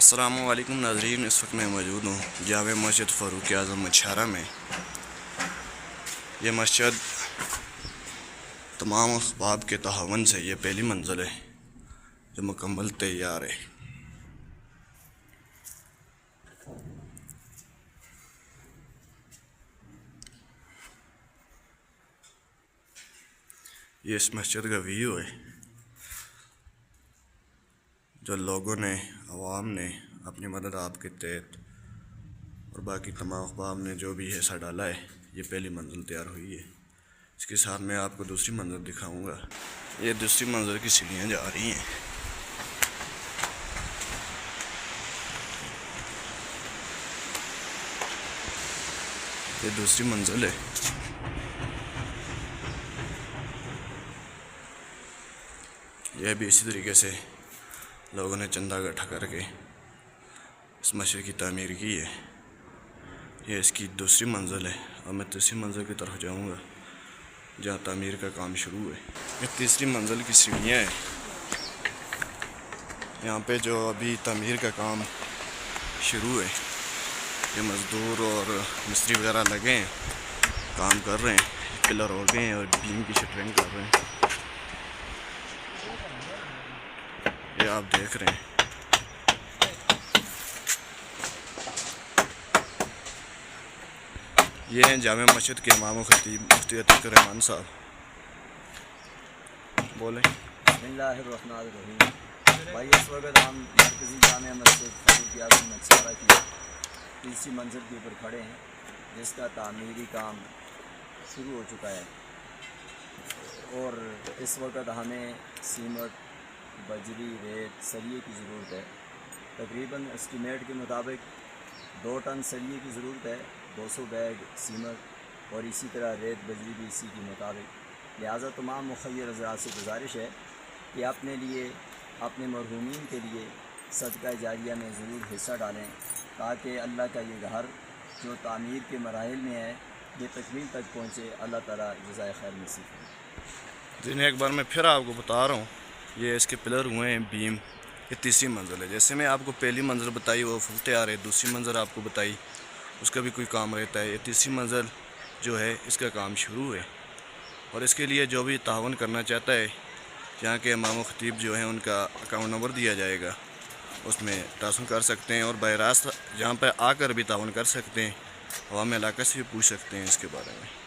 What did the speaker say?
السلام علیکم ناظرین، اس وقت میں موجود ہوں جامع مسجد فاروق اعظم مچھارا میں۔ یہ مسجد تمام احباب کے تعاون سے یہ پہلی منزل ہے جو مکمل تیار ہے۔ یہ اس مسجد کا ویو ہے جو لوگوں نے، عوام نے اپنی مدد آپ کے تحت اور باقی تمام احباب نے جو بھی حصہ ڈالا ہے، یہ پہلی منزل تیار ہوئی ہے۔ اس کے ساتھ میں آپ کو دوسری منزل دکھاؤں گا۔ یہ دوسری منزل کی سیڑھیاں جا رہی ہیں۔ یہ دوسری منزل ہے۔ یہ بھی اسی طریقے سے لوگوں نے چندہ اکٹھا کر کے اس مسجد کی تعمیر کی ہے۔ یہ اس کی دوسری منزل ہے اور میں تیسری منزل کی طرف جاؤں گا جہاں تعمیر کا کام شروع ہے۔ یہ تیسری منزل کی سیڑھیاں ہیں۔ یہاں پہ جو ابھی تعمیر کا کام شروع ہے، یہ مزدور اور مستری وغیرہ لگے ہیں، کام کر رہے ہیں، پلر ہو گئے ہیں اور بیم کی شٹرنگ کر رہے ہیں۔ یہ آپ دیکھ رہے ہیں۔ یہ ہیں جامع مسجد کے امام و خطیب مفتی عتیق الرحمان صاحب۔ بولیں۔ بسم اللہ الرحمن الرحیم۔ بھائی اس وقت ہم مرکزی جامع مسجد فاروق اعظم مچھارا کی تیسری منزل کے اوپر کھڑے ہیں، جس کا تعمیری کام شروع ہو چکا ہے، اور اس وقت ہمیں سیمنٹ، بجری، ریت، سریے کی ضرورت ہے۔ تقریباً اسٹیمیٹ کے مطابق 2 ٹن سریے کی ضرورت ہے، 200 بیگ سیمنٹ، اور اسی طرح ریت بجری بھی اسی کے مطابق۔ لہٰذا تمام مخیر حضرات سے گزارش ہے کہ اپنے لیے، اپنے مرحومین کے لیے صدقہ جاریہ میں ضرور حصہ ڈالیں، تاکہ اللہ کا یہ گھر جو تعمیر کے مراحل میں ہے، یہ تکمیل تک پہنچے۔ اللہ تعالیٰ جزائے خیر نصیب کرے۔ جنہیں ایک بار میں پھر آپ کو بتا رہا ہوں، یہ اس کے پلر ہوئے ہیں بیم۔ یہ تیسری منزل ہے۔ جیسے میں آپ کو پہلی منزل بتائی وہ فل تیار ہے، دوسری منزل آپ کو بتائی اس کا بھی کوئی کام رہتا ہے۔ یہ تیسری منزل جو ہے اس کا کام شروع ہے، اور اس کے لیے جو بھی تعاون کرنا چاہتا ہے، یہاں کے امام و خطیب جو ہیں ان کا اکاؤنٹ نمبر دیا جائے گا، اس میں تعاون کر سکتے ہیں، اور براہ راست جہاں پہ آ کر بھی تعاون کر سکتے ہیں، عوام علاقہ سے بھی پوچھ سکتے ہیں اس کے بارے میں۔